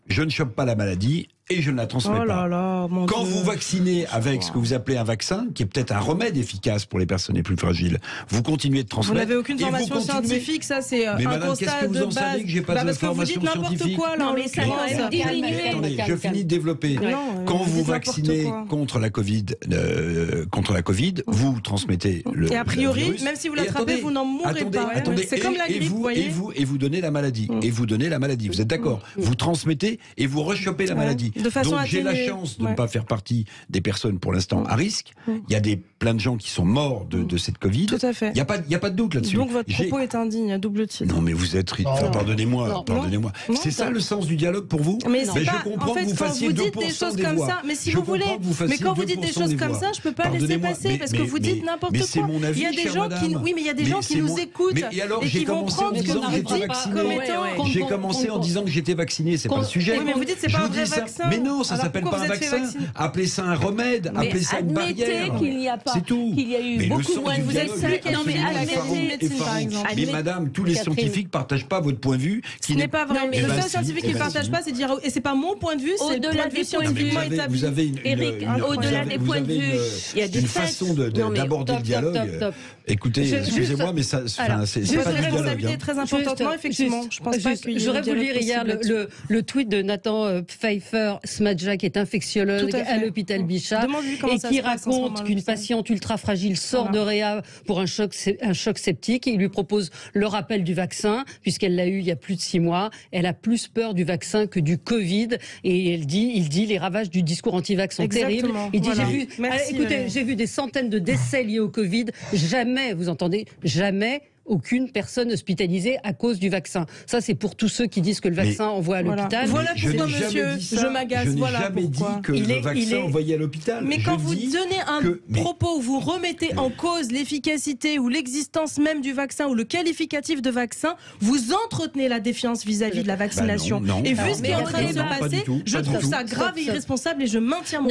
je ne chope pas la maladie et je ne la transmets pas. Quand vous vaccinez avec ce que vous appelez un vaccin, qui est peut-être un remède efficace pour les personnes les plus fragiles, vous continuez de transmettre. Vous n'avez aucune formation scientifique, ça c'est un constat de base. Savez que j'ai pas de formation scientifique. Non, mais ça va diminuer. Attendez, je finis de développer. Quand vous vaccinez contre la Covid, vous transmettez le virus. Et a priori, même si vous l'attrapez, vous n'en mourrez pas. C'est comme la grippe, vous voyez. Et vous donnez la maladie. Vous êtes d'accord? Vous transmettez et vous rechopez la maladie. Donc j'ai la chance de ne pas faire partie des personnes pour l'instant à risque. Il y a plein de gens qui sont morts de cette Covid. Tout à fait. Il n'y a pas de doute là-dessus. Donc votre propos est indigne à double titre. Non mais vous êtes... Pardonnez-moi. C'est ça le sens du dialogue pour vous? Mais je comprends que vous fassiez 2% des voix. Mais si vous voulez... Mais quand vous dites des choses comme ça, je ne peux pas laisser passer parce que vous dites n'importe quoi. C'est mon avis, il y a des gens qui... Oui, mais il y a des gens qui nous écoutent et qui vont prendre ce que vous dites comme étant... J'ai commencé en disant que j'étais vacciné, c'est pas le sujet. Oui, mais vous dites c'est pas un vrai vaccin. Mais non, ça s'appelle pas un vaccin. Appelez ça un remède, appelez ça une barrière. Qu'il n'y a pas. C'est tout. Qu'il y a eu beaucoup moins de vous êtes seul. Non, mais admettez, par exemple. Mais madame, tous les scientifiques ne partagent pas votre point de vue. Ce n'est pas vrai. Le seul scientifique qui ne partage pas, c'est dire. Et c'est pas mon point de vue, c'est le point de vue scientifiquement établi. Vous avez Eric, au-delà des points de vue, il y a des façons d'aborder le dialogue. Écoutez, excusez-moi, mais ça, c'est pas du dialogue. Une responsabilité très importante. Non, effectivement, je pense pas qu'il y ait. J'aurais voulu lire hier le tweet de Nathan Pfeiffer Smadja, qui est infectiologue à l'hôpital Bichat, et qui raconte qu'une patiente ultra fragile sort de réa pour un choc septique. Il lui propose le rappel du vaccin, puisqu'elle l'a eu il y a plus de 6 mois. Elle a plus peur du vaccin que du Covid. Et il dit les ravages du discours anti-vax sont terribles. Il dit j'ai vu des centaines de décès liés au Covid. Jamais, vous entendez, jamais aucune personne hospitalisée à cause du vaccin. Ça, c'est pour tous ceux qui disent que le vaccin envoie à l'hôpital. Voilà pourquoi, monsieur, je m'agace. Je n'ai jamais dit que le vaccin envoyait à l'hôpital. Mais quand vous donnez un propos où vous remettez en cause l'efficacité ou l'existence même du vaccin ou le qualificatif de vaccin, vous entretenez la défiance vis-à-vis de la vaccination. Et vu ce qui est en train de se passer, je trouve ça grave et irresponsable et je maintiens mon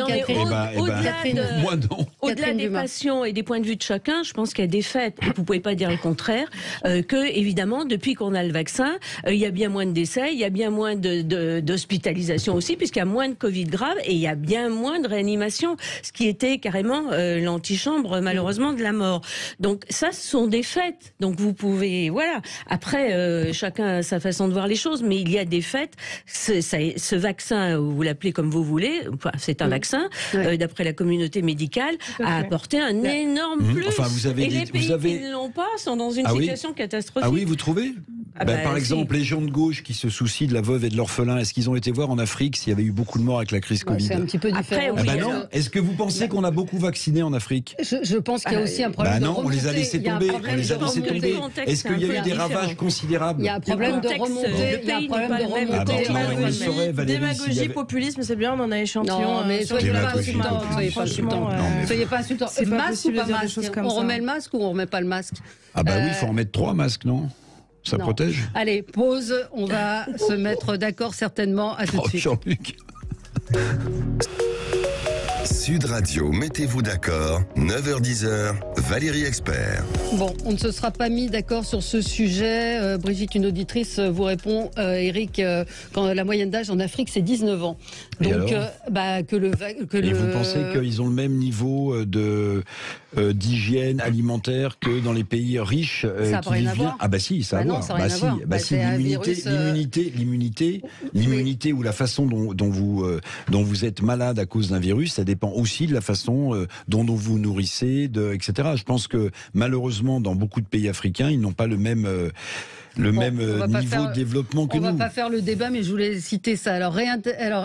Au-delà des passions et des points de vue de chacun, je pense qu'il y a des faits, et vous ne pouvez pas dire le contraire, que évidemment depuis qu'on a le vaccin, il y a bien moins de décès, il y a bien moins d'hospitalisation aussi, puisqu'il y a moins de Covid grave et il y a bien moins de réanimation, ce qui était carrément l'antichambre malheureusement de la mort. Donc ça, ce sont des faits. Donc vous pouvez, voilà. Après, chacun a sa façon de voir les choses, mais il y a des faits. Ce vaccin, vous l'appelez comme vous voulez, c'est un vaccin, d'après la communauté médicale, a apporté un énorme plus. Enfin, et les pays qui ne l'ont pas sont dans une situation catastrophique. Ah oui, vous trouvez? Par exemple, les gens de gauche qui se soucient de la veuve et de l'orphelin, est-ce qu'ils ont été voir en Afrique s'il y avait eu beaucoup de morts avec la crise Covid? C'est un petit peu différent. Après, non. Est-ce que vous pensez qu'on a beaucoup vacciné en Afrique? Je pense qu'il y a aussi un problème de remontée. On les a laissés tomber. Est-ce qu'il y a eu des ravages considérables? Il y a un problème de remontée. Il y a un problème de remontée. Démagogie, populisme, c'est bien, on en a échantillon. Non, mais soyez pas insultants. Soyez pas insultants. Masque ou pas masque? On remet le masque ou on remet pas le masque? Ah bah oui, il faut en mettre 3 masques, non? Ça protège? Allez, pause, on va se mettre d'accord certainement. À tout de suite. Jean-Luc. Sud Radio, mettez-vous d'accord, 9h-10h, Valérie Expert. Bon, on ne se sera pas mis d'accord sur ce sujet. Brigitte, une auditrice, vous répond, Eric, quand la moyenne d'âge en Afrique, c'est 19 ans. Donc, Et vous pensez qu'ils ont le même niveau d'hygiène alimentaire que dans les pays riches ça n'a rien à voir. Ah bah si, ça a à voir. L'immunité ou la façon dont vous êtes malade à cause d'un virus, ça dépend aussi de la façon dont vous nourrissez, etc. Je pense que malheureusement, dans beaucoup de pays africains, ils n'ont pas le même niveau de développement que nous. On ne va pas faire le débat, mais je voulais citer ça. Alors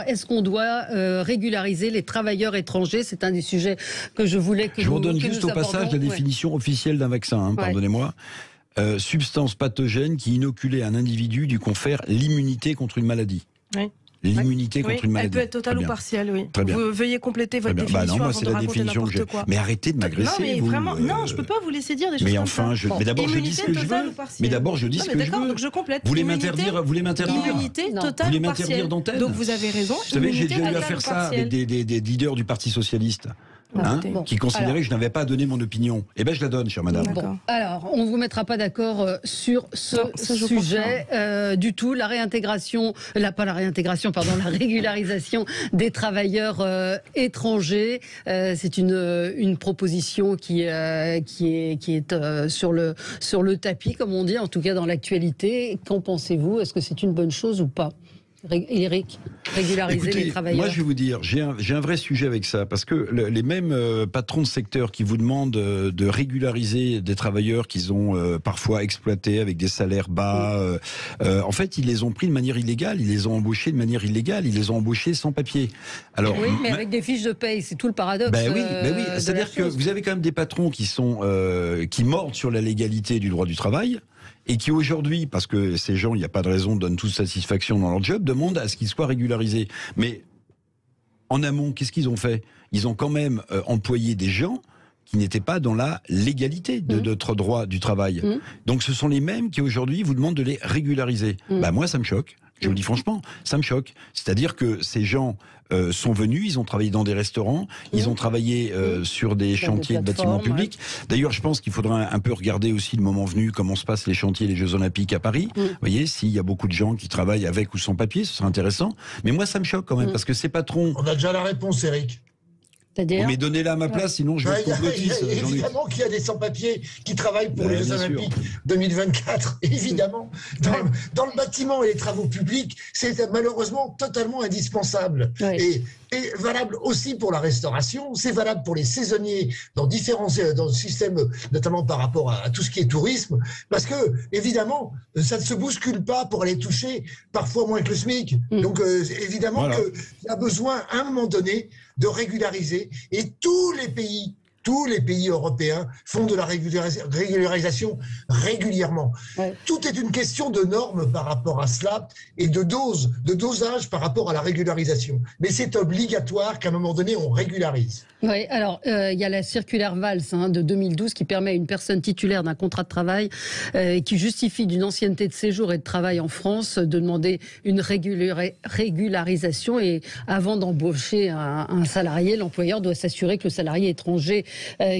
est-ce qu'on doit régulariser les travailleurs étrangers? C'est un des sujets que je voulais que je vous donne juste au passage la définition officielle d'un vaccin, pardonnez-moi. Substance pathogène qui inoculée à un individu lui confère l'immunité contre une maladie. Oui. L'immunité contre une maladie. Elle peut être totale ou partielle, oui. Très bien. Vous veuillez compléter votre définition avant de raconter n'importe quoi. Mais arrêtez de m'agresser. Non, mais vraiment, non, je peux pas vous laisser dire des choses comme ça. Mais d'abord, je dis ce que je veux. Mais d'abord, je dis ce que je veux. D'accord, donc je complète. Vous voulez m'interdire Immunité totale ou partielle. Donc vous avez raison. Vous savez, j'ai déjà eu à faire ça avec des leaders du Parti socialiste. Qui considérait que je n'avais pas à donner mon opinion. Eh bien, je la donne, chère madame. Bon, alors, on ne vous mettra pas d'accord sur ce sujet du tout. La réintégration, la régularisation des travailleurs étrangers, c'est une proposition qui est sur le tapis, comme on dit, en tout cas dans l'actualité. Qu'en pensez-vous? Est-ce que c'est une bonne chose ou pas? Eric, régulariser les travailleurs. Moi, je vais vous dire, j'ai un vrai sujet avec ça, parce que les mêmes patrons de secteur qui vous demandent de régulariser des travailleurs qu'ils ont parfois exploités avec des salaires bas, en fait, ils les ont pris de manière illégale, ils les ont embauchés de manière illégale, ils les ont embauchés sans papier. Alors, oui, mais avec des fiches de paye, c'est tout le paradoxe. Oui, c'est-à-dire que vous avez quand même des patrons qui mordent sur la légalité du droit du travail. Et qui aujourd'hui, parce que ces gens, il n'y a pas de raison, donnent toute satisfaction dans leur job, demandent à ce qu'ils soient régularisés. Mais en amont, qu'est-ce qu'ils ont fait? Ils ont quand même employé des gens qui n'étaient pas dans la légalité de notre droit du travail. Donc ce sont les mêmes qui aujourd'hui vous demandent de les régulariser. Moi, ça me choque. Je vous le dis franchement, ça me choque. C'est-à-dire que ces gens sont venus, ils ont travaillé dans des restaurants, ils ont travaillé sur des chantiers de bâtiments publics. D'ailleurs, je pense qu'il faudra un peu regarder aussi le moment venu comment se passent les chantiers, les Jeux Olympiques à Paris. Vous voyez, s'il y a beaucoup de gens qui travaillent avec ou sans papier, ce serait intéressant. Mais moi, ça me choque quand même, parce que ces patrons... On a déjà la réponse, Eric. Mais donnez-la à ma place, sinon je vais être complotiste. Évidemment qu'il y a des sans-papiers qui travaillent pour les Jeux Olympiques 2024. Évidemment. Dans le bâtiment et les travaux publics, c'est malheureusement totalement indispensable. Et valable aussi pour la restauration, c'est valable pour les saisonniers dans le système, notamment par rapport à tout ce qui est tourisme, parce que, évidemment, ça ne se bouscule pas pour aller toucher parfois moins que le SMIC. Donc, évidemment qu'il y a besoin, à un moment donné, de régulariser, et tous les pays européens font de la régularisation régulièrement. Tout est une question de normes par rapport à cela et de dosage par rapport à la régularisation. Mais c'est obligatoire qu'à un moment donné, on régularise. Oui, alors il y a la circulaire Valls de 2012 qui permet à une personne titulaire d'un contrat de travail qui justifie d'une ancienneté de séjour et de travail en France de demander une régularisation, et avant d'embaucher un salarié, l'employeur doit s'assurer que le salarié étranger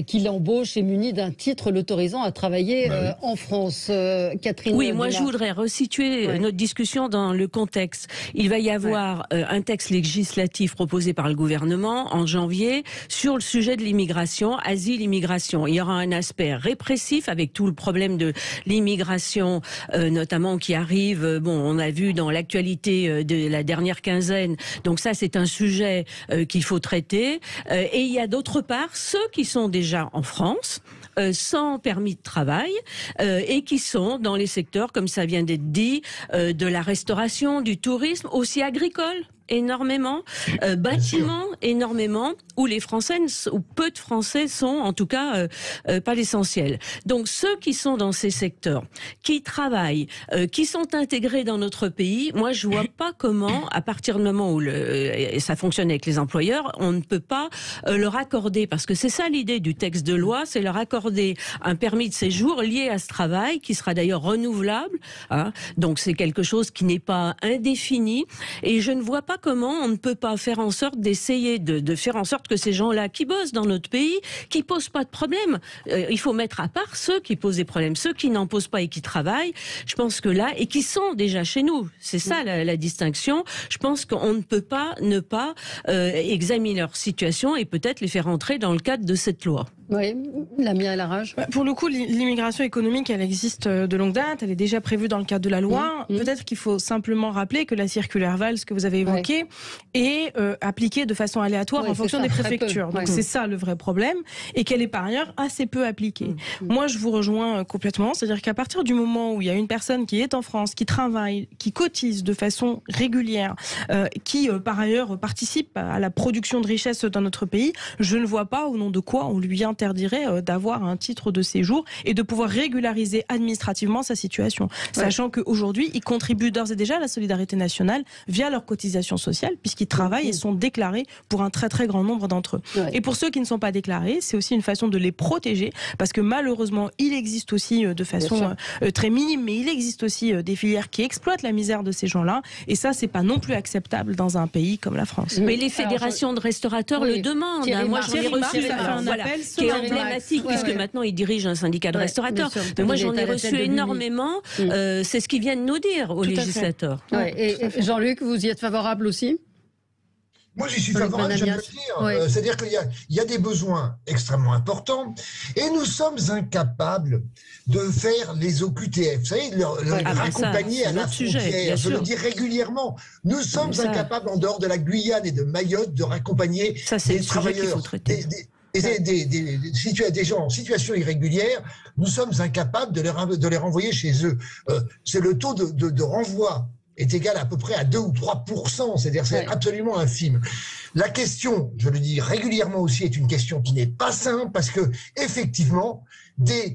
qu'il embauche est muni d'un titre l'autorisant à travailler en France. Catherine. Oui, moi je voudrais resituer notre discussion dans le contexte. Il va y avoir un texte législatif proposé par le gouvernement en janvier sur le sujet de l'immigration, asile-immigration. Il y aura un aspect répressif avec tout le problème de l'immigration, notamment qui arrive, on a vu dans l'actualité de la dernière quinzaine. Donc ça, c'est un sujet qu'il faut traiter. Et il y a d'autre part ceux qui sont déjà en France, sans permis de travail, et qui sont dans les secteurs, comme ça vient d'être dit, de la restauration, du tourisme, aussi agricole. Énormément, bâtiments énormément, où les Français ou peu de Français sont, en tout cas, pas l'essentiel. Donc ceux qui sont dans ces secteurs, qui travaillent, qui sont intégrés dans notre pays, moi je vois pas comment, à partir du moment où ça fonctionne avec les employeurs, on ne peut pas leur accorder, parce que c'est ça l'idée du texte de loi, c'est leur accorder un permis de séjour lié à ce travail, qui sera d'ailleurs renouvelable. Donc c'est quelque chose qui n'est pas indéfini, et je ne vois pas pas comment on ne peut pas faire en sorte d'essayer de faire en sorte que ces gens-là qui bossent dans notre pays, qui posent pas de problème, il faut mettre à part ceux qui posent des problèmes, ceux qui n'en posent pas et qui travaillent. Je pense que là, et qui sont déjà chez nous, c'est ça la distinction. Je pense qu'on ne peut pas ne pas examiner leur situation et peut-être les faire entrer dans le cadre de cette loi. Oui, Lamia El Harraj. Pour le coup, l'immigration économique, elle existe de longue date, elle est déjà prévue dans le cadre de la loi. Peut-être qu'il faut simplement rappeler que la circulaire Valls que vous avez évoquée est appliquée de façon aléatoire en fonction des préfectures. Donc c'est ça le vrai problème, et qu'elle est par ailleurs assez peu appliquée. Moi, je vous rejoins complètement, c'est-à-dire qu'à partir du moment où il y a une personne qui est en France, qui travaille, qui cotise de façon régulière, qui par ailleurs participe à la production de richesses dans notre pays, je ne vois pas au nom de quoi on lui interdirait d'avoir un titre de séjour et de pouvoir régulariser administrativement sa situation. Sachant qu'aujourd'hui, ils contribuent d'ores et déjà à la solidarité nationale via leur cotisation sociale, puisqu'ils travaillent et sont déclarés pour un très très grand nombre d'entre eux. Et pour ceux qui ne sont pas déclarés, c'est aussi une façon de les protéger, parce que malheureusement, il existe aussi de façon très minime, mais il existe aussi des filières qui exploitent la misère de ces gens-là, et ça, c'est pas non plus acceptable dans un pays comme la France. Mais les fédérations de restaurateurs le demandent. Moi, j'en ai reçu un appel qui est emblématique, puisque maintenant il dirige un syndicat de restaurateurs. Mais moi, j'en ai reçu énormément. C'est ce qu'ils viennent nous dire aux législateurs. Et Jean-Luc, vous y êtes favorable aussi ? Moi, j'y suis favorable, j'aime le dire. C'est-à-dire qu'il y a des besoins extrêmement importants et nous sommes incapables de faire les OQTF. Vous savez, raccompagner à la frontière. Je le dis régulièrement. Nous sommes incapables, en dehors de la Guyane et de Mayotte, de raccompagner des travailleurs, des gens en situation irrégulière. Nous sommes incapables de les renvoyer chez eux. C'est le taux de renvoi est égal à peu près à 2 ou 3%, c'est-à-dire c'est absolument infime. La question, je le dis régulièrement aussi, est une question qui n'est pas simple, parce que effectivement, des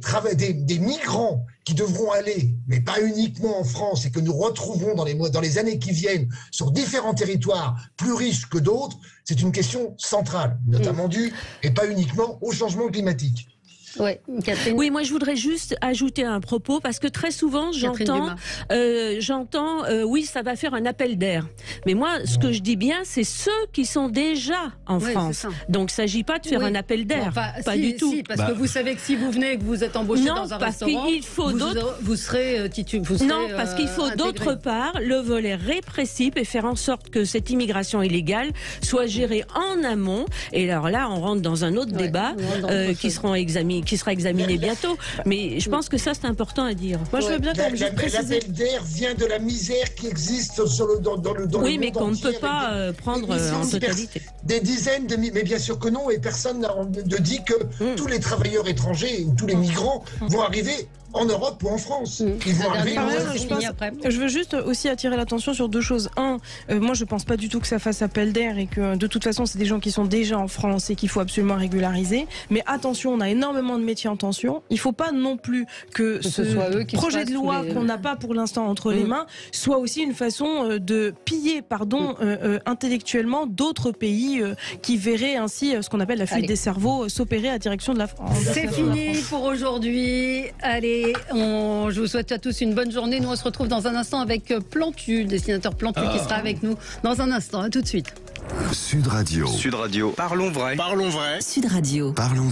migrants qui devront aller, mais pas uniquement en France, et que nous retrouverons dans les années qui viennent sur différents territoires plus riches que d'autres, c'est une question centrale, notamment due, et pas uniquement au changement climatique. Oui, moi je voudrais juste ajouter un propos, parce que très souvent j'entends oui, ça va faire un appel d'air. Mais moi, ce que je dis bien, c'est ceux qui sont déjà en France. Donc il ne s'agit pas de faire un appel d'air, pas du tout. Parce que vous savez que si vous venez et que vous êtes embauché dans un restaurant, vous serez non, parce qu'il faut d'autre part le volet répressif et faire en sorte que cette immigration illégale soit gérée en amont. Et alors là, on rentre dans un autre débat qui sera examiné bientôt. Mais je pense que ça, c'est important à dire. Moi, je veux bien juste préciser. L'appel d'air vient de la misère qui existe dans le monde. Oui, mais qu'on ne peut pas prendre en totalité. Des dizaines de milliers, mais bien sûr que non, et personne ne dit que tous les travailleurs étrangers, tous les migrants vont arriver en Europe ou en France. Ils vont arriver je veux juste aussi attirer l'attention sur deux choses. Moi je pense pas du tout que ça fasse appel d'air et que de toute façon c'est des gens qui sont déjà en France et qu'il faut absolument régulariser. Mais attention, on a énormément de métiers en tension. Il faut pas non plus que ce projet de loi qu'on n'a pas pour l'instant entre les mains soit aussi une façon de piller intellectuellement d'autres pays qui verraient ainsi ce qu'on appelle la fuite des cerveaux s'opérer à la direction de la France. C'est fini pour aujourd'hui. Allez, je vous souhaite à tous une bonne journée. Nous, on se retrouve dans un instant avec Plantu, le dessinateur Plantu qui sera avec nous dans un instant. À tout de suite. Sud Radio. Sud Radio. Parlons vrai. Parlons vrai. Sud Radio. Parlons